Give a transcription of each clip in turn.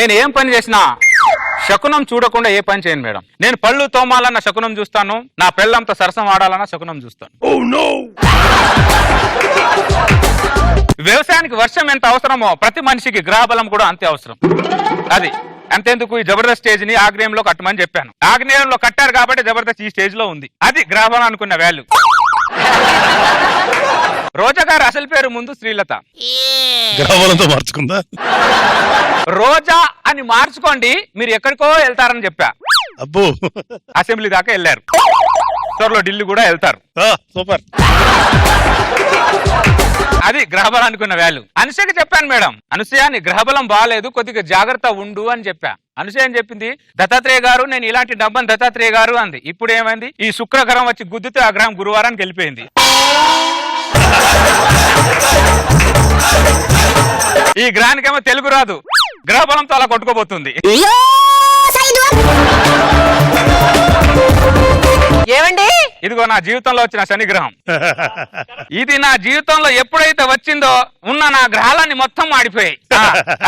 నేను ఏం పని చేసినా శకునం చూడకుండా ఏ పని చేయను మేడం. నేను పళ్ళు తోమాలన్న శకునం చూస్తాను, నా పెళ్ళంతో సరసం ఆడాలన్న శకునం చూస్తాను. వ్యవసాయానికి వర్షం ఎంత అవసరమో ప్రతి మనిషికి గ్రహబలం కూడా అంతే అవసరం. అది అంతేందుకు ఈ జబర్దస్త్ స్టేజ్ ని ఆగ్నేయంలో కట్టమని చెప్పాను. ఆగ్నేయంలో కట్టారు కాబట్టి జబర్దస్త్ ఈ స్టేజ్ లో ఉంది. అది గ్రహబలం అనుకున్న వాల్యూ. రోజా గారు అసలు పేరు ముందు శ్రీలత, గ్రహబలంతో మార్చుకుందా? రోజా అని మార్చుకోండి, మీరు ఎక్కడికో వెళ్తారని చెప్పా. అబ్బో, అసెంబ్లీ దాకా వెళ్ళారు, త్వరలో ఢిల్లీ కూడా వెళ్తారు. సూపర్. అది గ్రహబలం అనుకున్న వాల్యూ. అనుసూయకి చెప్పాను మేడం, అనసూయ నీ గ్రహబలం బాగాలేదు, కొద్దిగా జాగ్రత్త ఉండు అని చెప్పా. అనసూయ అని చెప్పింది, దత్తాత్రేయ గారు నేను ఇలాంటి డబ్బని దత్తాత్రేయ గారు అంది. ఇప్పుడు ఏమైంది, ఈ శుక్రగ్రహం వచ్చి గుద్దితే ఆ గ్రహం గురువారానికి వెళ్ళిపోయింది. ఈ గ్రహానికేమో తెలుగు రాదు, గ్రహబలంతో అలా కొట్టుకోబోతుంది. ఏమండి, ఇదిగో నా జీవితంలో వచ్చిన శనిగ్రహం. ఇది నా జీవితంలో ఎప్పుడైతే వచ్చిందో ఉన్న నా గ్రహాలన్నీ మొత్తం మాడిపోయాయి.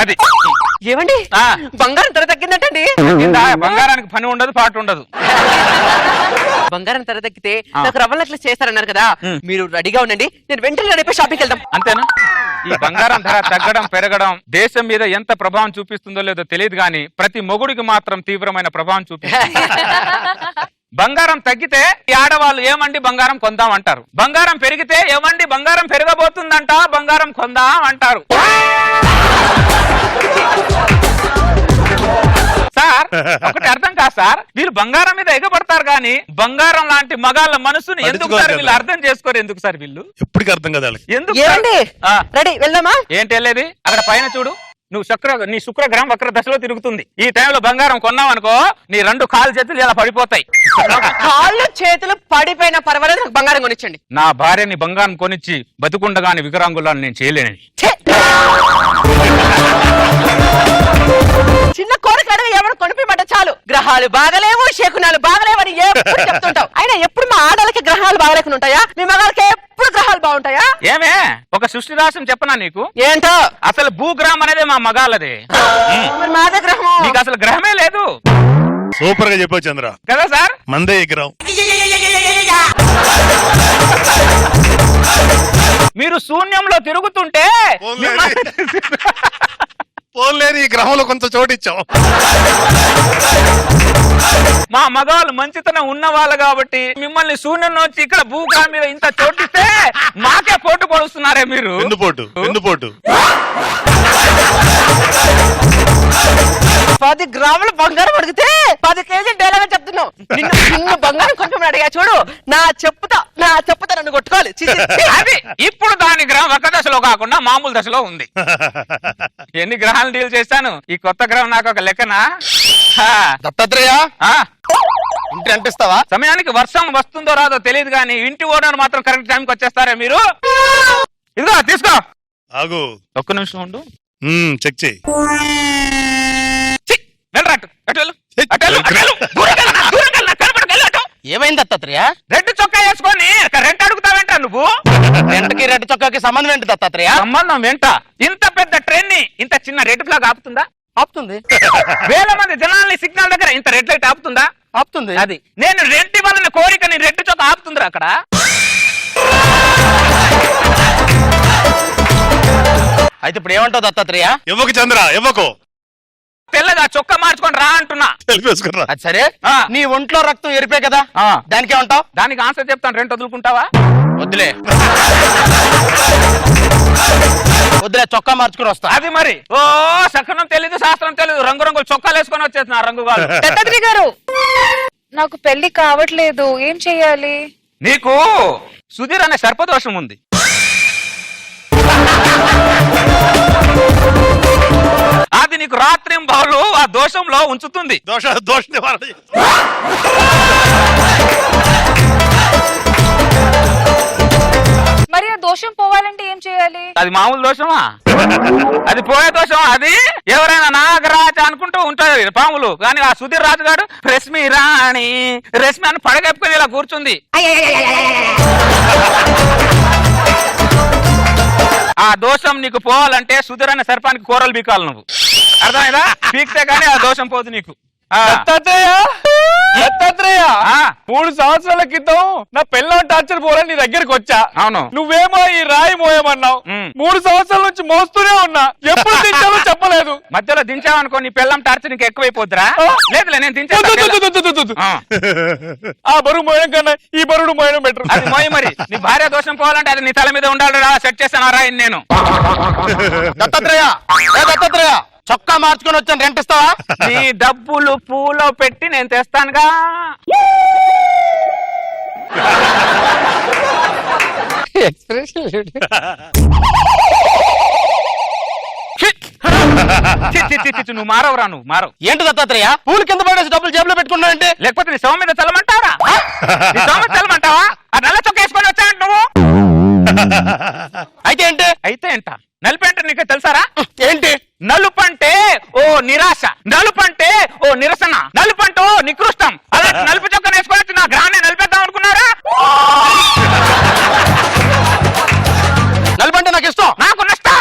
అది ఏమండి, బంగారం ధర తగ్గిందటండి. బంగారానికి పని ఉండదు, పాటు ఉండదు. బంగారం ధర తగ్గితే నాకు రవ్వ నెక్లెస్ చేస్తారన్నారు కదా, మీరు రెడీగా ఉండండి, నేను వెంటనే రేపే షాపింగ్కి వెళ్దాం. అంతేనా? ఈ బంగారం ధర తగ్గడం పెరగడం దేశం మీద ఎంత ప్రభావం చూపిస్తుందో లేదో తెలియదు కానీ ప్రతి మొగుడికి మాత్రం తీవ్రమైన ప్రభావం చూపిస్తుంది. బంగారం తగ్గితే ఈ ఆడవాళ్ళు ఏమండి బంగారం కొందాం అంటారు, బంగారం పెరిగితే ఏమండి బంగారం పెరగబోతుందంట, బంగారం కొందాం అంటారు. సార్ ఒకటి అర్థం కాదు సార్, వీళ్ళు బంగారం మీద ఎగబడతారు కానీ బంగారం లాంటి మగాళ్ళ మనసుని ఎందుకు సార్ వీళ్ళు అర్థం చేసుకోరు? ఎందుకు సార్ వీళ్ళు ఎప్పటికీ అర్థం కదా ఎందుకు? రెడీ వెళ్దామా? ఏంటి వెళ్ళేది? అక్కడ పైన చూడు, నీ శుక్రగ్రహం వక్ర దశలో తిరుగుతుంది. ఈ టైంలో బంగారం కొన్నావు అనుకో, నీ 2 కాళ్ళు చేతులు ఇలా పడిపోతాయి. కాళ్ళు చేతులు పడిపోయినా పర్వాలేదు, నాకు బంగారం కొనిచ్చండి. నా భార్యని బంగారం కొనిచ్చి బతుకుండగాని వికరాంగులను నేను చేయలేనని. చిన్న కోరిక అడగ ఎవరు కొనిపిమంట చాలు, గ్రహాలు బాగలేవు, శకునాలు బాగలేవు అని ఎప్పుడు చెప్తుంటావు. అయినా ఎప్పుడు మా ఆడలకి గ్రహాలు బాగలేకుండా ఉంటాయా? మీ మగాళ్ళకి ఎప్పుడు గ్రహాలు బాగుంటాయా? ఏమే ఒక సృష్టి రహస్యం చెప్పనా నీకు? ఏంటో? అసలు భూగ్రహం అనేది మా మగాళ్ళదే, మాదే గ్రహం. నీకు అసలు గ్రహమే లేదు. సూపర్ గా చెప్పావు చంద్ర కదా సార్? మందే గ్రహం. మీరు శూన్యంలో తిరుగుతుంటే పోలేని ఈ గ్రహంలో కొంత చోటిచ్చాం. మా మగవాళ్ళు మంచితనం ఉన్న వాళ్ళు కాబట్టి మిమ్మల్ని శూన్యం నుంచి ఇక్కడ భూగ్రహం మీద ఇంత చోటిస్తే మాకే పోటు పొడుస్తున్నారే మీరు. ఎందుపోటు 10 గ్రాముల బంగారం అడిగితే 10 కేజీలు డేలాగా చెప్తున్నావు. నిన్ను బంగారం కొంచెం అడిగా చూడు, నా చెప్పుతా నన్ను కొట్టుకోవాలి. అది ఇప్పుడు దాని గ్రహం ఒక దశలో కాకుండా మామూలు దశలో ఉంది. ఎన్ని గ్రహాలు డీల్ చేశాను, ఈ కొత్త గ్రహం నాకు ఒక లెక్కనా? దత్తాత్రేయ, ఇంటి అంటిస్తావా? సమయానికి వర్షం వస్తుందో రాదో తెలియదు కానీ ఇంటి ఓనర్ మాత్రం కరెక్ట్ టైంకి వచ్చేస్తారా మీరు? ఇదిగో తీసుకో. ఆగు, ఒక్క నిమిషం ఉండు, చెక్ చేయి. ఏమైంది దత్తాత్రేయ? రెడ్ చొక్కా వేసుకొని రెంట్ అడుగుతావేంట నువ్వు? రెంట్కి రెడ్ చొక్కాకి సంబంధం ఏంటి దత్తాత్రేయ? సంబంధం వెంట ఇంత పెద్ద ట్రైన్ ని ఇంత చిన్న రెడ్ ఫ్లాగ్ ఆపుతుందా? ఆపుతుంది. వేల మంది జనాల్ని సిగ్నల్ దగ్గర ఇంత రెడ్ లైట్ ఆపుతుందా? ఆపుతుంది. అది నేను రెంట్ ఇవ్వాలన్న కోరికని రెడ్ చొక్కా ఆపుతుందిరా అక్కడ. అయితే ఇప్పుడు ఏమంటావు దత్తాత్రేయ? ఇవ్వకు చంద్ర, ఇవ్వకు. తెల్లగా చొక్కా మార్చుకొని రా అంటున్నా. అది సరే, నీ ఒంట్లో రక్తం ఎరిపే కదా, దానికి ఏమంటావు? దానికి ఆన్సర్ చెప్తాను, రెంట్ వదులుకుంటావా? వద్దులే, చొక్కా మార్చుకుని వస్తా. అది మరి ఓ శకునం తెలీదు, శాస్త్రం తెలీదు, రంగురంగులు చొక్కాలు వేసుకొని వచ్చేస్తున్నా రంగు కాదు. దత్తాత్రేయ గారు, నాకు పెళ్లి కావట్లేదు, ఏం చెయ్యాలి? నీకు సుధీర్ అనే సర్పదోషం ఉంది. అది నీకు రాత్రింబవళ్ళు ఆ దోషంలో ఉంచుతుంది. దోష నివారణ. మరి ఆ దోషం పోవాలంటే ఏం చేయాలి? అది మామూలు దోషమా? అది పోయే దోషం. అది ఎవరైనా నాగరాజ అనుకుంటూ ఉంటారు పాములు, కానీ ఆ సుధీర్ రాజు గారు రశ్మి రాణి రశ్మి అని పడగెప్పుకొని ఇలా కూర్చుంది. ఆ దోషం నీకు పోవాలంటే సుధీరన్న సర్పానికి కూరలు బీకాలి నువ్వు. అర్థమైందా? పీకితే గానీ ఆ దోషం పోదు నీకు. దత్తాత్రేయ 3 సంవత్సరాల క్రితం నా పిల్లం టార్చర్ పోలని నీ దగ్గరికి వచ్చా. అవును. నువ్వేమో ఈ రాయి మోయమన్నావు. 3 సంవత్సరాల నుంచి మోస్తూనే ఉన్నా, ఎప్పుడు దించాలో చెప్పలేదు. మధ్యలో దించావనుకో నీ పిల్లం టార్చర్ నీకు ఎక్కువైపోద్దురా. లేదులే నేను దించా. ఆ బరువు మోయడం కన్నా ఈ బరువుడు మోయడం బెటర్. అది మోయి మరి. నీ భార్య దోషం పోవాలంటే అది నీ తల మీద ఉండాలి. సెట్ చేశాను రాయిని నేను. దత్తాత్రేయ చొక్కా మార్చుకొని వచ్చాను, రెంట్ ఇస్తావా? నీ డబ్బులు పూలో పెట్టి నేను తెస్తానుగా. నువ్వు మారవరా, నువ్వు మారవు. ఏంటి దత్తాత్రేయ పూలు కింద పడేసి డబ్బులు జేబులో పెట్టుకున్నానంటే? లేకపోతే నీ శవం మీద చల్లమంటావరా? నీ శవం మీద చల్లమంటావా? ఆ నల్ల చొక్క వేసుకొని వచ్చానంట నువ్వు. అయితే ఏంటి? అయితే ఏంట? నలుపంటే నీకు తెలుసారా? ఏంటి నలుపంటే ఓ నిరాశ, నలుపంటే ఓ నిరసన, నలుపంటే ఓ నికృష్టం. అలాంటి నలుపు చొక్క వేసుకొని నా గ్రహాన్ని నలిపేద్దాం అనుకున్నారా? నలుపంటే నాకు ఇష్టం, నాకు నష్టం.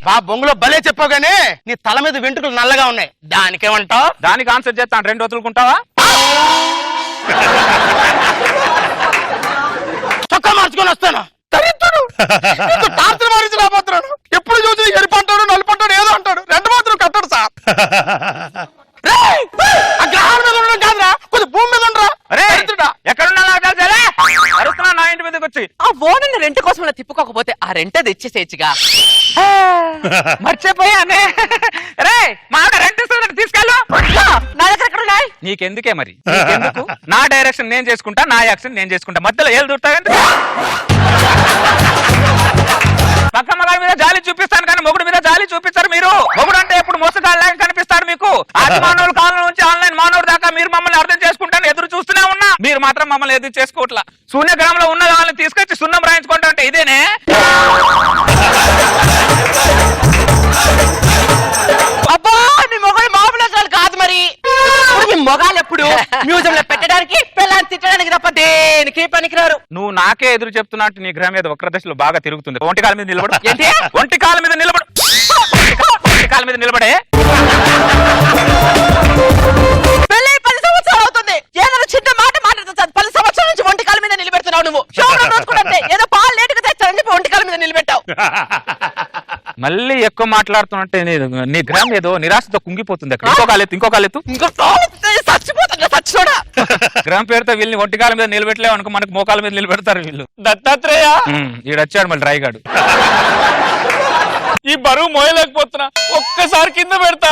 బా బొంగులో భలే చెప్పావు గానీ నీ తల మీద వెంట్రుకలు నల్లగా ఉన్నాయి, దానికేమంటావు? దానికి ఆన్సర్ చేస్తాను, 2 వదులుకుంటావా? చొక్కా మార్చుకొని వస్తాను. టార్చర్ మారించి రాబోతున్నాడు. ఎప్పుడు చూసి ఎరిపంటాడు నలుపంటాడు ఏదో అంటాడు, 2 మాత్రం కట్టాడు సార్. ఆ గ్రహాల మీద ఉండడం కాదురా, కొంచెం భూమి మీద ఉండరా. ఎక్కడున్నా నాకు తెలుసా? అరుస్తున్నా నా ఇంటి మీదకి వచ్చి. ఆ ఓనర్ని రెంట్ కోసం ఇలా తిప్పుకోకపోతే ఆ రెంట్ తెచ్చేసేచ్చుగా. మర్చిపోయానే. రే మా ఆవిడ రెంట్ ఇస్తుందంటే తీసుకెళ్ళు. నా దగ్గర ఎక్కడ ఉన్నాయి? నీకెందుకే మరి? నీకెందుకు? నా డైరెక్షన్ నేను చేసుకుంటా, నా యాక్షన్ నేను చేసుకుంటా. మధ్యలో ఏళ్ళు దూరుతాయంటే పక్క మగాడి మీద జాలి చూపిస్తాను కానీ మొగుడు మీద జాలి చూపిస్తారు మీరు. మొగుడు అంటే ఎప్పుడు మోసగాళ్ళగా కనిపిస్తాడు మీకు. ఆది మానవుల కాలం నుంచి ఆన్లైన్ మానవుడు దాకా మీరు మమ్మల్ని అర్థం చేసుకుంటాను ఎదురు చూస్తూనే ఉన్నా. మీరు మాత్రం మమ్మల్ని ఎదురు చేసుకోవట్లా. శూన్యగ్రామంలో ఉన్న వాళ్ళని తీసుకొచ్చి సున్నం రాయించుకుంటా అంటే ఇదేనే? అబ్బా మీ మొగలు మామూలు అసలు కాదు మరి. ఇప్పుడు మీ మొగాలు ఎప్పుడు మ్యూజియం లో పెట్టడానికి పిల్లల్ని తిట్టడానికి తప్ప దేనికి పనికిరారు. నువ్వు నాకే ఎదురు చెప్తున్నట్టు నీ గ్రహం మీద వక్ర దశలో బాగా తిరుగుతుంది. ఒంటి కాళ్ళ మీద నిలబడు. ఏంటి? ఒంటి కాళ్ళ మీద నిలబడు. ఒంటి కాళ్ళ మీద నిలబడే. పెళ్ళి 10 సంవత్సరాలు అవుతుంది. ఏదైనా చిన్న మాట మాట్లాడుతుంది. 10 సంవత్సరాల నుంచి ఒంటి కాళ్ళ మీద నిలబెడుతున్నావు నువ్వు. ఏదో పాలు లేటుగా తెచ్చారని చెప్పి ఒంటి కాళ్ళ మీద నిలబెట్టావు. మళ్ళీ ఎక్కువ మాట్లాడుతున్నట్టే నీ గ్రహం ఏదో నిరాశతో కుంగిపోతుంది. అక్కడ ఇంకో కాలెత్తు. చచ్చిపోతుంది చచ్చిచోడా. గ్రహం పేరుతో వీళ్ళని ఒంటికాల మీద నిలబెట్టలేవు అనుకో, మనకు మోకాల మీద నిలబెడతారు వీళ్ళు. దత్తాత్రేయ ఈడొచ్చాడు మళ్ళీ రాయిగాడు. ఈ బరువు మోయలేకపోతున్నా, ఒక్కసారి కింద పెడతా.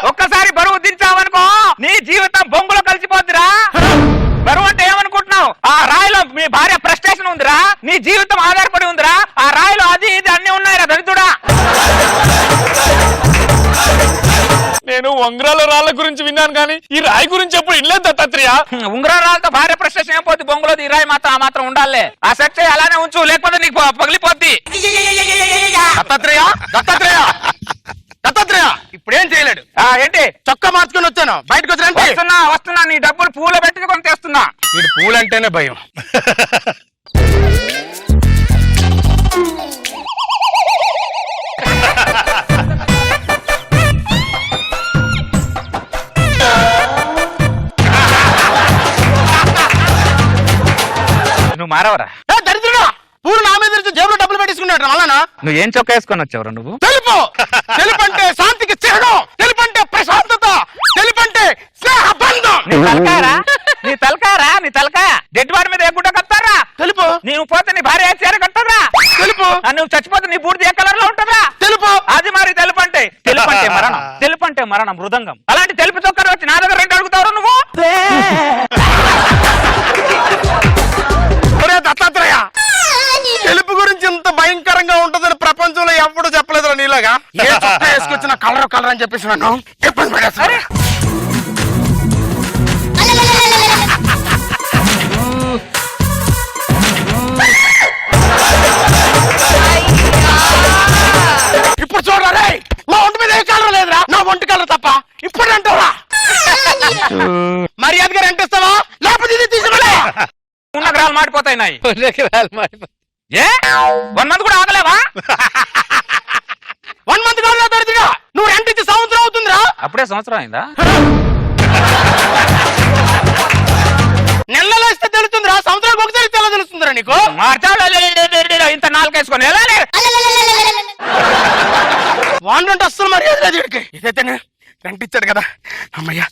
ఒక్కసారి బరువు దించావనుకో నీ జీవితం బొంగులో కలిసిపోద్దిరా. బరువు అంటే ఏమనుకుంటున్నావు? ఆ రాయిలో మీ భార్య ప్రెస్టేషన్ ఉందిరా, నీ జీవితం ఆధారపడి ఉందిరా. ఆ రాయిలో అది ఇది అన్ని ఉన్నాయిరా దరిద్రుడా. నేను ఉంగరాల రాళ్ళ గురించి విన్నాను కానీ ఈ రాయి గురించి ఎప్పుడు ఇల్లేదు దత్తాత్రేయ. ఉంగరం రాళ్ళతో భార్య ప్రెస్టేషన్ ఏం పోద్ది? బొంగులో ఈ రాయి మాత్రం ఆ మాత్రం ఉండాలి. ఆ సెట్ అలానే ఉంచు, లేకపోతే నీకు పగిలిపోద్ది. దత్తాత్రేయ ఇప్పుడేం చేయలేడు. ఏంటి? చొక్కా మార్చుకొని వచ్చాను, బయటకు వచ్చి వస్తున్నా నీ డబ్బులు పూలు పెట్టుకొని తెస్తున్నా. వీడు పూలంటేనే భయం. నువ్వు మారవరా? దరిద్రుడా, పూలు నా మీద జేబులో డబ్బులు పెట్టించుకున్నాడు వల్లనా? నువ్వు ఏం చొక్కా వేసుకొని వచ్చావురా నువ్వు? తెలుపు. తెలుపు అంటే శాంతికి చిహ్నం, తెలుపు అంటే ప్రశాంతత, తెలుపు అంటే స్నేహబంధం. నీ తలకాయ డెడ్ బాడీ మీద ఏ గుడ్డ కట్టారా? తెలుపు. నీవు పోతే నీ భార్య చీర కట్టరా? తెలుపు. నువ్వు చచ్చిపోతే నీ బూడిద ఏ కలర్ లో ఉంటుందా? తెలుపు. అది మరి తెలుపు అంటే మరణం. తెలుపు అంటే మరణం, మృదంగం. అలాంటి తెలుపు చొక్కారు వచ్చి నా దగ్గర 2 అడుగుతావు నువ్వు. దత్తాత్రేయ తెలుపు గురించి ఇంత భయంకరంగా ఉంటుందని ప్రపంచంలో ఎప్పుడు చెప్పలేదు నీలాగా. ఏ చొక్కా వేసుకొచ్చిన కలర్ అని చెప్పేసి నన్ను ఇబ్బంది పడేస్తాను. ఇప్పుడు చూడాలి, నా ఒంటి మీద ఏ కలర్ లేదురా, నా ఒంటి కలర్ తప్ప. ఇప్పుడు అంటావా? మర్యాదగా రెంట్ ఇస్తావా లేకపోతే ఇది తీసుకురా. ఉన్న గ్రహాలు మాడిపోతాయి నాయి. ఏ 1 మంత్ కూడా ఆగలేవా? 1 మంత్ కాదు దరిద్రుడా, నువ్వు రెంట్ ఇచ్చి సంవత్సరం అవుతుందిరా. అప్పుడే సంవత్సరం అయిందా? నెలలో ఇస్తే తెలుస్తుందిరా, సంవత్సరానికి ఒకసారి తెల్ల తెలుస్తుందిరా నీకు. ఇంత నాలుకేసుకొని వాండంటే అస్సలు మర్యాద లేదు వీడికి. ఇదైతే రెంట్ ఇచ్చాడు కదా, అమ్మయ్యా.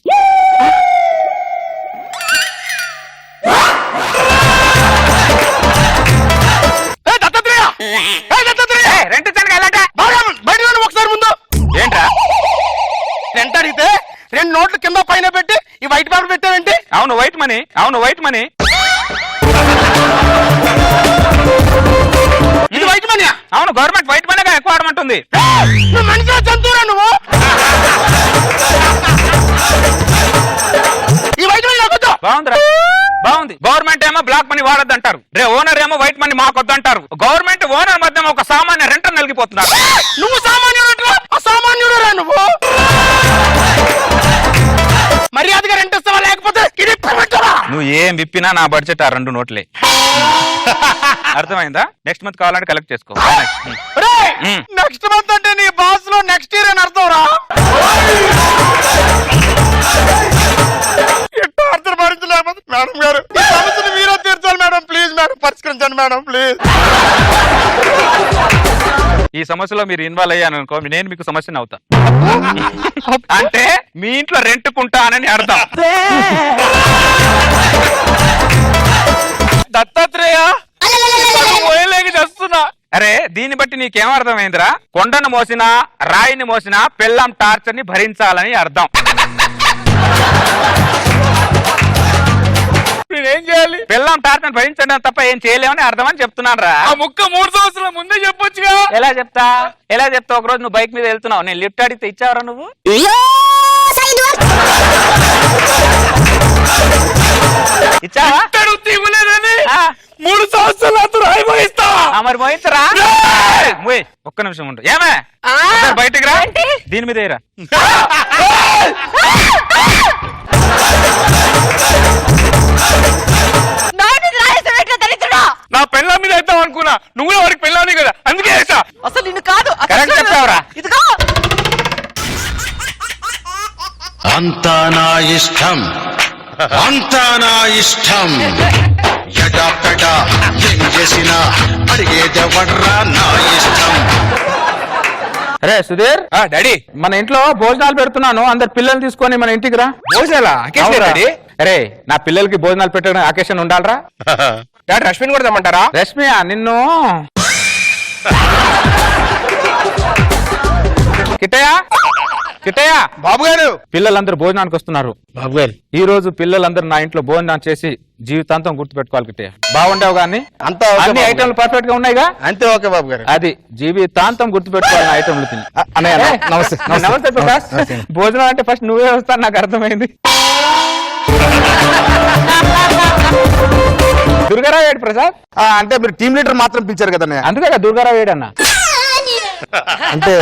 రెంట్ ఇచ్చాను కదా బయట ఒకసారి ముందు ఏంట్రా? రెంట్ అడిగితే 2 నోట్లు కింద పైన పెట్టి ఈ వైట్ పేపర్ పెట్టావేంటి? అవును వైట్ మనీ, అవును వైట్ మనీ. ఇది వైట్ మనీ? అవును గవర్నమెంట్ వైట్ మనీగా ఎక్కువ ఆడమంటుంది. నువ్వు మనిషిలో జంతువురా నువ్వు. ఈ వైట్ మనీ నాకు బాగుందిరా, బాగుంది. గవర్నమెంట్ ఏమో బ్లాక్ మనీ వాడద్దు అంటారు, ఓనర్ ఏమో వైట్ మనీ మాకొద్దు అంటారు. గవర్నమెంట్ ఓనర్ మధ్య ఒక సామాన్య రెంటర్ నలిగిపోతున్నారు. నువ్వు సామాన్యుడు, అసామాన్యుడు రా నువ్వు. మర్యాదగా రెంట్ ఇస్తావా లేకపోతే ఇది పెట్టరా? నువ్వు ఏం విప్పినా నా బడ్జెట్ ఆ 2 నోట్లే. అర్థమైందా? నెక్స్ట్ మంత్ కావాలంటే కలెక్ట్ చేసుకో. నెక్స్ట్ మంత్ అంటే నీ బాస్ లో నెక్స్ట్ ఇయర్ అని అర్థం రా. అర్థం భరించలేకపోతే మేడం గారు ఈ సమస్యను మీరే తీర్చాలి మేడం. ప్లీజ్ మేడం పరిష్కరించండి మేడం ప్లీజ్. ఈ సమస్యలో మీరు ఇన్వాల్వ్ అయ్యాను అనుకో, నేను మీకు సమస్యను అవుతా. అంటే మీ ఇంట్లో రెంట్కుంటానని అర్థం. దత్తాత్రేయ పోయలేక చేస్తున్నా. అరే దీన్ని బట్టి నీకేం అర్థమైందిరా? కొండను మోసినా రాయిని మోసినా పెళ్ళాం టార్చర్ ని భరించాలని అర్థం. నేనేం చేయాలి? పెళ్ళాం టార్చర్ భరించడం తప్ప ఏం చేయలేమని అర్థం అని చెప్తున్నాను రా. ఆ ముక్క 3 సంవత్సరాల ముందే చెప్పొచ్చుగా. ఎలా చెప్తా? ఒక రోజు నువ్వు బైక్ మీద వెళ్తున్నావు, నేను లిఫ్ట్ అడిగితే ఇచ్చావరా నువ్వు? ఇచ్చావా? ఇవ్వలేదని ఆ. 3 సంవత్సరాలు రాయి మోయిస్తా. మరి మోయించరా? ఒక్క నిమిషం ఉండు. ఏమే బయటికి రా, దీని మీద రా. నా పెళ్ళ మీద వేద్దాం అనుకున్నా, నువ్వు వాడికి పెళ్ళాని కదా అందుకే వేసా. అసలు నిన్ను కాదు, కరెక్ట్ చెప్పావురా. ఇదిగో అంతా నా ఇష్టం, అంతా నా ఇష్టం. ఎడాపెడా ఏం చేసినా అడిగేదెవడ్రా నా ఇష్టం. అరే సుధీర్, డాడీ మన ఇంట్లో భోజనాలు పెడుతున్నాను, అందరు పిల్లలు తీసుకొని మన ఇంటికి రా. భోజనాలా? అరే నా పిల్లలకి భోజనాలు పెట్టడం అకేషన్ ఉండాలరా. డాడీ రష్మిని కూడా తెమ్మంటారా? రష్మియా నిన్ను కిట్టయ్య బాబు గారు పిల్లలందరూ భోజనానికి వస్తున్నారు. బాబు గారు ఈ రోజు పిల్లలందరూ నా ఇంట్లో భోజనం చేసి జీవితాంతం గుర్తు పెట్టుకోవాలి కిట్టయ్య. బాగుండవు గానీ అంతా అన్ని ఐటమ్లు పర్ఫెక్ట్ గా ఉన్నాయిగా? అంతే ఓకే బాబు గారు. అది జీవితాంతం గుర్తు పెట్టుకోవాలి ఐటమ్లు తిని. నమస్తే నమస్తే ప్రకాష్. భోజనం అంటే ఫస్ట్ నువ్వే వస్తాను నాకు అర్థమైంది. దుర్గారావు ఏడు ప్రసాద్ అంటే మీరు టీమ్ లీడర్ మాత్రం పిలిచారు కదా అందుకే దుర్గారావు ఏడు అన్న. అంటే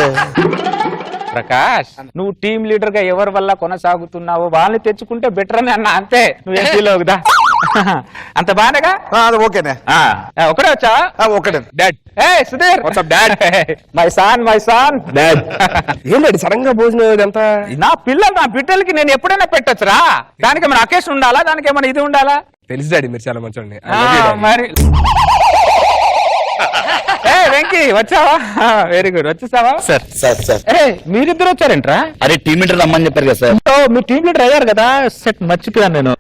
ప్రకాష్ నువ్వు టీమ్ లీడర్ గా ఎవరి వల్ల కొనసాగుతున్నావో వాళ్ళని తెచ్చుకుంటే బెటర్ అని అన్న. అంతే నువ్వేం ఫీల్ అవుదా? అంత బాగానేగా? ఓకేనే. ఒకడే వచ్చా? ఒకటే. డాడ్ ఏ Sudheer dad my son dad. ఏంటండి సడన్ గా భోజనం ఇదంతా? నా పిల్లలు నా బిడ్డలకి నేను ఎప్పుడైనా పెట్టొచ్చురా. దానికి ఏమైనా అకేషన్ ఉండాలా? దానికి ఏమైనా ఇది ఉండాలా? తెలుసు డాడీ మీరు చాలా మంచి. మరి ఏ వెంకీ వచ్చావా? Very good. వచ్చేసావా? సార్ సార్ సార్ ఏ మీరిద్దరు వచ్చారేంట్రా? అరే టీమ్ లీడర్ రమ్మని చెప్పారు కదా సార్. ఓ మీ టీమ్ లీడర్ అయ్యారు కదా. సెట్ మర్చిపోయాను నేను.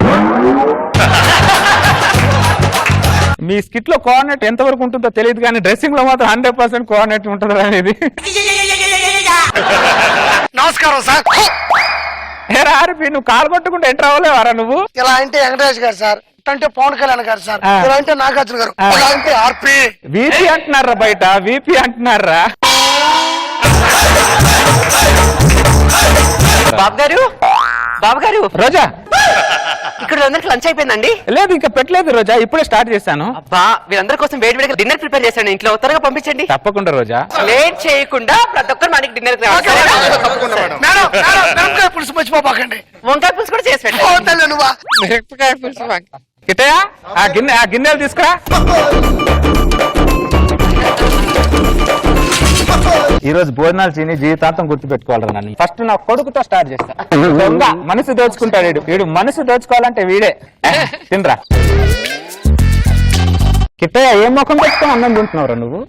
మీ స్కిట్ లో కోఆర్డినేట్ ఎంత వరకు ఉంటుందో తెలియదు కానీ డ్రెస్సింగ్ లో మాత్రం 100% కోఆర్డినేట్ ఉంటుంది అనేది. నమస్కారం సార్. ఏ రారిపి నువ్వు కాలు కొట్టుకుంటే ఎంటర్ అవ్వలేవారా నువ్వు? ఇలా అంటే వెంకటేష్ గారు సార్, అంటే పవన్ కళ్యాణ్ గారు సార్, ఇలా అంటే నాగార్జున గారు, ఇలా అంటే ఆర్పి. వీపీ అంటున్నారా బయట? వీపీ అంటున్నారా? బాబు గారు రోజా ఇక్కడ అందరికి లంచ్ అయిపోయిందండి? లేదు ఇంకా పెట్టలేదు రోజా, ఇప్పుడే స్టార్ట్ చేశాను. అబ్బా వీళ్ళందరి కోసం వేడి వేడిగా డిన్నర్ ప్రిపేర్ చేశాను ఇంట్లో, త్వరగా పంపించండి. తప్పకుండా రోజా. లేట్ చేయకుండా ప్రతి ఒక్కరు మనకి డిన్నర్ మేడం మేడం పులుసు మర్చిపోబాకండి. వంకాయ పులుసు కూడా చేసి పెట్టండి. పోతాను నువ్వా? మిరపకాయ పులుసు కిట్టయ్య ఆ గిన్నెలు తీసుకురా. ఈ రోజు భోజనాలు తిని జీవితాంతం గుర్తు పెట్టుకోవాలరా నన్ను. ఫస్ట్ నా కొడుకుతో స్టార్ట్ చేస్తా. దొంగ మనసు దోచుకుంటాడు వీడు మనసు దోచుకోవాలంటే వీడే. తినరా కిట్టయ్య. ఏం ముఖం పెట్టుకుని అన్నం తింటున్నావురా నువ్వు?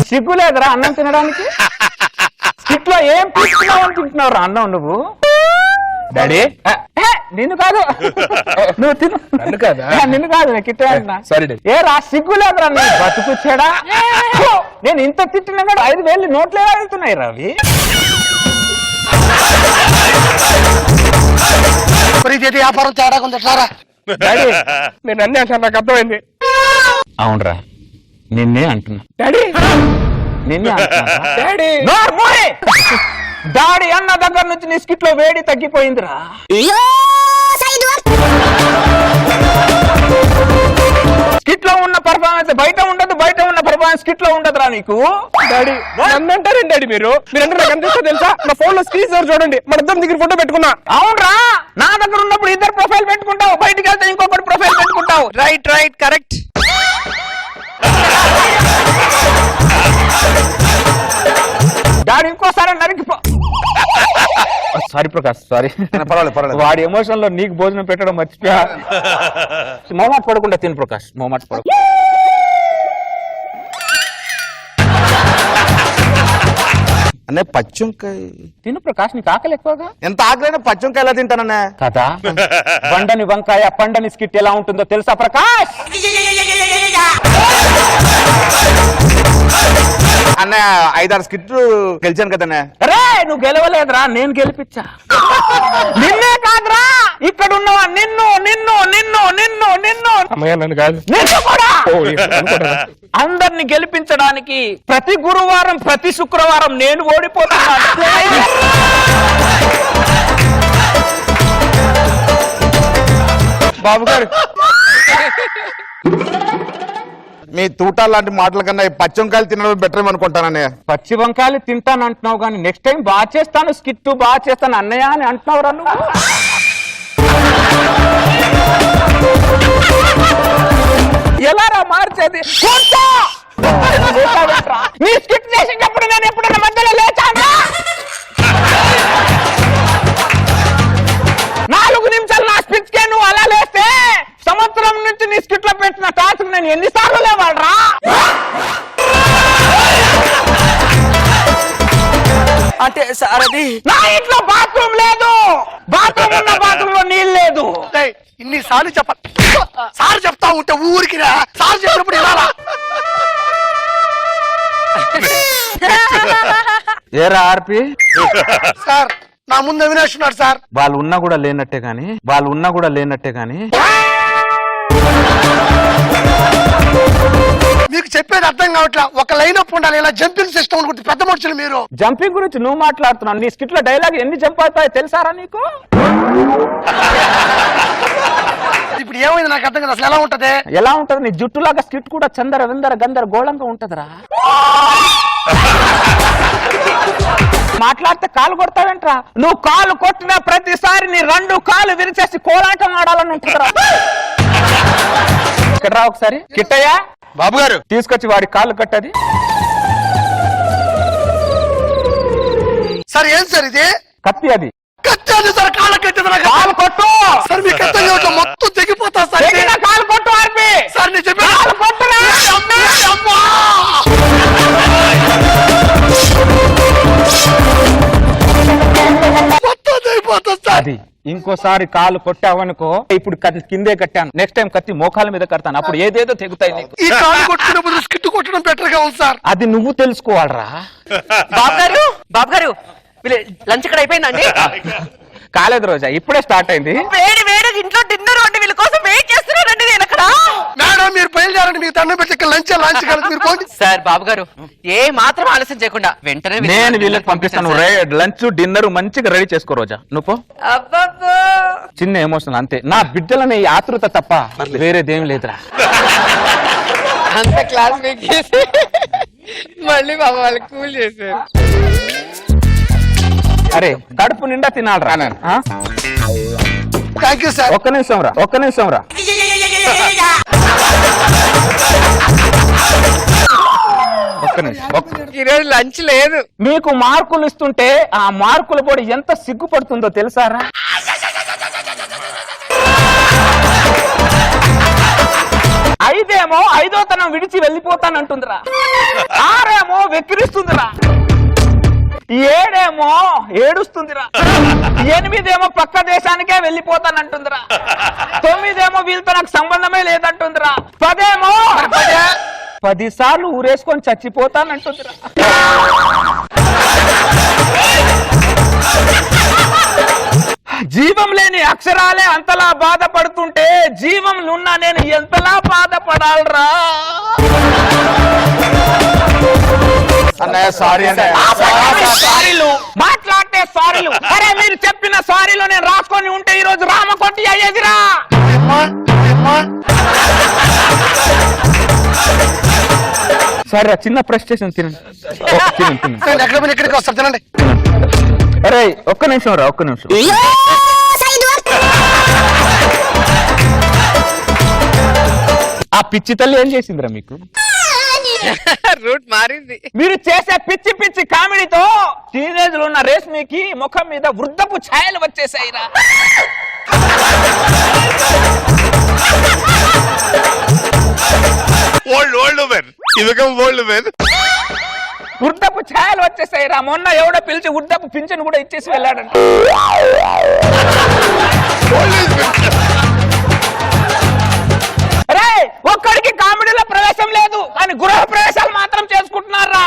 సిగ్గు లేదురా అన్నం తినడానికి? ఇట్లా ఏం తీసుకున్నావు అని తింటున్నావురా అన్నం నువ్వు? డాడీ నిన్ను కాదు, నువ్వు తిను. నిన్ను కాదు కిట్టయ్య. సారీ ఏ రా సిగ్గు లేదురా నీ బతుకుచ్చాడా? నేను ఇంత తిట్టినా కూడా 5,000 నోట్లు ఎలా వెళ్తున్నాయి రావి? ఇదేంటి వ్యాపారం తేడా కొంత ఎట్లారా? డాడీ నేను అన్నీ అంటాను, నాకు అర్థమైంది. అవునరా నిన్నే అంటున్నా. డాడీ నిన్నే అంటున్నా. డాడీ డాడీ అన్న దగ్గర నుంచి నీ స్కిట్ లో వేడి తగ్గిపోయిందిరా. స్కిట్ లో ఉన్న పర్ఫార్మెన్స్ బయట ఉండదు, బయట ఉన్న పర్ఫార్మెన్స్ స్కిట్ లో ఉండదురా నీకు. డాడీ నన్ను అంటారండి డాడీ మీరందరూ నాకు అనిపిస్తా తెలుసా? నా ఫోన్ లో స్క్రీన్ షాట్ చూడండి, మన ఇద్దరం దగ్గర ఫోటో పెట్టుకున్నా. అవునరా నా దగ్గర ఉన్నప్పుడు ఇద్దరు ప్రొఫైల్ పెట్టుకుంటావు, బయటికి వెళ్తే ఇంకొకటి ప్రొఫైల్ పెట్టుకుంటావు. Right correct. డాడీ ఇంకోసారి నరికిపో. Sorry Prakash, sorry. పర్వాలేదు. వాడి ఎమోషన్ లో నీకు భోజనం పెట్టడం మర్చిపోయా. మోమాట పడకుండా తిను ప్రకాష్, మోమాట పడ. అనే పచ్చంకాయ తిను ప్రకాష్, నీకు ఆకలి ఎక్కువగా. ఎంత ఆకలైనా పచ్చంకాయ ఎలా తింటానన్నా? కదా బండని వంకాయ పండని స్కిట్ ఎలా ఉంటుందో తెలుసా ప్రకాష్? అన్న 5-6 స్కిట్లు గెలిచాను కదన్నా. రే నువ్వు గెలవలేదురా, నేను గెలిపించా. నిన్నే కాదురా ఇక్కడ ఉన్నవా నిన్ను నిన్ను నిన్ను నిన్ను నిన్ను అమ్మయ్య నన్ను కాదు. నిన్ను కూడా అందరిని గెలిపించడానికి ప్రతి గురువారం ప్రతి శుక్రవారం నేను ఓడిపోతున్నాను. బాబు గారు మీ తూటాలు లాంటి మాటల కన్నా ఈ పచ్చంకాయలు తినడం బెటర్ అనుకుంటానన్నయ్య. పచ్చి వంకాయలు తింటాను అంటున్నావు కానీ నెక్స్ట్ టైం బాగా చేస్తాను, స్కిట్ బాగా చేస్తాను అన్నయ్య అని అంటున్నావురా నువ్వు. ఎలా రా మార్చేది? నీ స్కిట్ చేసేటప్పుడు నేను ఎప్పుడైనా మధ్యలో లేచానా? 4 నిమిషాలు నా స్కిట్ కే నువ్వు అలా లేస్తే సంవత్సరం నుంచి నీ స్కిట్ లో పెట్టిన టాస్క్ నేను ఎన్నిసార్లు లేవాడ్రా? అంటే సార్ అది నా ఇంట్లో బాత్రూమ్ లేదు, బాత్రూమ్ ఉన్న బాత్రూమ్ లో నీళ్ళు లేదు. ఇన్నిసార్లు చెప్పాలి, సార్ చెప్తా ఉంటే ఊరికి రా, సార్ చెప్పినప్పుడు ఇలా ఏరా ఆర్పి, సార్ నా ముందు అవినాష్ ఉన్నాడు సార్. వాళ్ళు ఉన్నా కూడా లేనట్టే గాని మీకు చెప్పేది అర్థం కావట్లా. ఒక లైన్ అప్ ఉండాలి, ఇలా జంపింగ్ సిస్టమ్ అనుకుంటే పెద్ద మనుషులు మీరు. జంపింగ్ గురించి నువ్వు మాట్లాడుతున్నావు. నీ స్కిట్ లో డైలాగ్ ఎన్ని జంప్ అవుతాయో తెలుసారా నీకు? ఇప్పుడు ఏమైంది నాకు అర్థం కదా, అసలు ఎలా ఉంటది? ఎలా ఉంటది? నీ జుట్టులాగా స్కిట్ కూడా చందర విందర గందర గోళంగా ఉంటదిరా. మాట్లాడితే కాలు కొడతావేంట్రా? నువ్వు కాలు కొట్టిన ప్రతిసారి నీ 2 కాలు విరిచేసి కోలాటం ఆడాలని ఉంటుందిరా. ఇక్కడ రా ఒకసారి. కిట్టయ్య బాబు గారు తీసుకొచ్చి వాడి కాళ్ళు కట్టది. సార్ ఏం సార్ ఇది? కత్తి అది. కట్టాను సార్, కాళ్ళ కట్టేది. కాలు కొట్టు సార్ మీ కట్ట మొత్తం తెగిపోతా సార్. తెగిన కాలు కొట్టు ఆర్పి. సార్ నేను చెప్పి కాలు కొట్టురా. మొత్తం తెగిపోతా సార్. అది ఇంకోసారి కాలు కొట్టావనుకో, ఇప్పుడు కిందే కట్టాను, నెక్స్ట్ టైం కత్తి మోకాల మీద కడతాను, అప్పుడు ఏదేదో తెగుతాయి నీకు. ఈ కాళ్ళు కొట్టుకున్నప్పుడు స్కిట్ కొట్టడం బెటర్ గా ఉంది సార్. అది నువ్వు తెలుసుకోవాలరా. బాబు గారు లంచ్ ఇక్కడ అయిపోయిందండి? కాలేదు రోజా, ఇప్పుడే స్టార్ట్ అయింది. వేడి వేడి ఇంట్లో డిన్నర్ వండి వీళ్ళ కోసం వెయిట్ చేస్తున్నానండి నేను అక్కడ. మేడం మీరు బయలుదేరండి, మీకు దండం పెట్టి ఇక్కడ లాంచ్ కలిసి మీరు పోండి. సార్ బాబు గారు ఏ మాత్రం ఆలస్యం చేయకుండా వెంటనే నేను వీళ్ళకి పంపిస్తాను. లంచ్ డిన్నర్ మంచిగా రెడీ చేసుకో రోజా, నువ్వు పో. చిన్న ఎమోషన్ అంతే. నా బిడ్డలని ఆతృత తప్ప వేరేదేం లేదురా. అంత క్లాస్ చేసి మళ్ళీ బాబా వాళ్ళకి కూల్ చేశారు. అరే కడుపు నిండా తినాలరా. ఆ? Thank you sir. ఒక్క నిమిషం రా, ఒక్క నిమిషం రా. ఒక్క నిమిషం, ఈ రోజు లంచ్ లేదు. మీకు మార్కులు ఇస్తుంటే ఆ మార్కుల పొడి ఎంత సిగ్గుపడుతుందో తెలుసారా? ఐదేమో ఐదోతనం విడిచి వెళ్ళిపోతానంటుందిరా, ఆరేమో వెక్కిరిస్తుందిరా, ఏడేమో ఏడుస్తుందిరా, ఎనిమిదేమో పక్క దేశానికే వెళ్ళిపోతానంటుందిరా, తొమ్మిదేమో వీళ్ళతో నాకు సంబంధమే లేదంటుందిరా, పదేమో 10 సార్లు ఊరేసుకొని చచ్చిపోతానంటుందిరా. జీవం లేని అక్షరాలే అంతలా బాధపడుతుంటే జీవంలో ఉన్న నేను ఎంతలా బాధపడాలరా? అన్నయ్య సారీ అన్నయ్య. సారీలు మాట్లాడితే సారీలు. అరే మీరు చెప్పిన సారీలు నేను రాసుకొని ఉంటే ఈ రోజు రామకొట్టి అయ్యేదిరా. సరే చిన్న ప్రెస్టేషన్ తినండి. నేను ఎక్కడ పోయినా ఇక్కడికి వస్తాను, తినండి. అరే ఒక్క నిమిషం రా, ఒక్క నిమిషం. ఆ పిచ్చి తల్లి ఏం చేసిందిరా మీకు? రూట్ మారింది. మీరు చేసే పిచ్చి పిచ్చి కామెడీతో టీనేజ్ లో ఉన్న రేష్మికి ముఖం మీద వృద్ధపు ఛాయలు వచ్చేసాయిరా. ఓల్డ్ ఉమెన్ ఇదొక ఓల్డ్ ఉమెన్. వృద్ధపు ఛాయలు వచ్చేసాయిరా. మొన్న ఎవడో పిలిచి వృద్ధపు పింఛను కూడా ఇచ్చేసి వెళ్ళాడంట. రే ఒక్కడికి కామెడీలో ప్రవేశం లేదు కానీ గృహ ప్రవేశాలు మాత్రం చేసుకుంటున్నారా?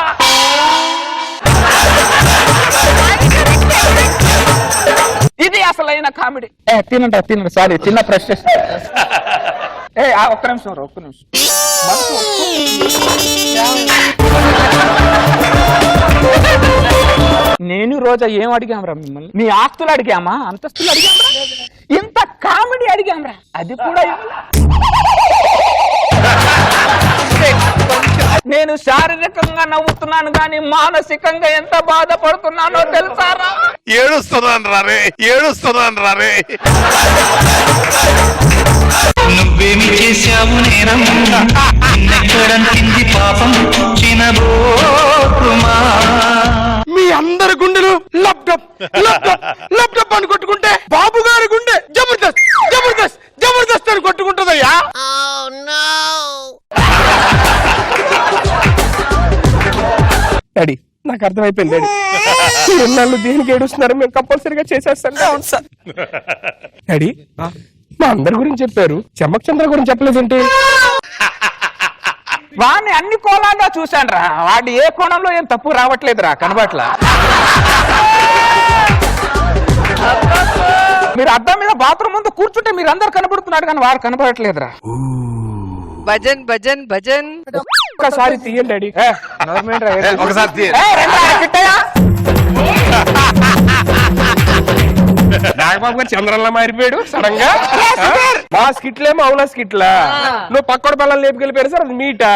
ఇది అసలైన కామెడీ. తినండి సారీ చిన్న ప్రశ్న. ఒక్క నిమిషం రా, ఒక్క నిమిషం. నేను రోజా ఏం అడిగాంరా మిమ్మల్ని? మీ ఆస్తులు అడిగామా, అంతస్తులు అడిగామరా, ఇంత కామెడీ అడిగాంరా, అది కూడా నేను శారీరకంగా నవ్వుతున్నాను కానీ మానసికంగా ఎంత బాధపడుతున్నానో తెలుసారా? ఏడుస్తున్నాను రారే. నువ్వేమి చేశావు నేరం, నిన్నెక్కడంతింది పాపం చినబోకుమా. మీ అందరి గుండెలు లప్టప్ లప్టప్ లప్టప్ అని కొట్టుకుంటే బాబు గారి గుండె జబర్దస్త్ జబర్దస్త్ జబర్దస్త్ అని కొట్టుకుంటుందయ్యా. డాడీ నాకు అర్థమైపోయింది డాడీ. ఎన్నాళ్ళు దేనికి ఏడుస్తున్నారు, మేము కంపల్సరీగా చేసేస్తాం. అవును సార్. డాడీ మా అందరి గురించి చెప్పారు, చెమ్మక్ చంద్ర గురించి చెప్పలేదేంటి? వాడిని అన్ని కోణాల్లో చూశాను రా, వాడి ఏ కోణంలో ఏం తప్పు రావట్లేదురా, కనబట్లా. మీరు అద్దం మీద బాత్రూమ్ ముందు కూర్చుంటే మీరు అందరు కనబడుతున్నాడు కానీ వాడు కనబడట్లేదురా. భజన్ భజన్ భజన్. ఒకసారి తీయండి డాడీ. ఒకసారి తీ. నాగబాబు గారు చంద్రంలా మారిపోయాడు సడన్ గా. మా స్కిట్లేమో అవునా స్కిట్లా, నువ్వు పక్కన పిల్లలు లేపుకెళ్ళిపోయారు సార్, అది మీటా?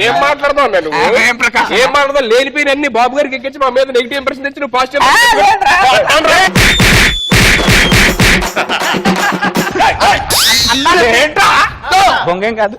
ఏం మాట్లాడదావు నువ్వు? ఏం మాట్లాడదావు? లేనిపోయిన అన్ని బాబు గారికి ఎక్కించి మా మీద నెగిటివ్ ఇంప్రెషన్ తెచ్చి నువ్వు పాజిటివ్. బొంగేం కాదు.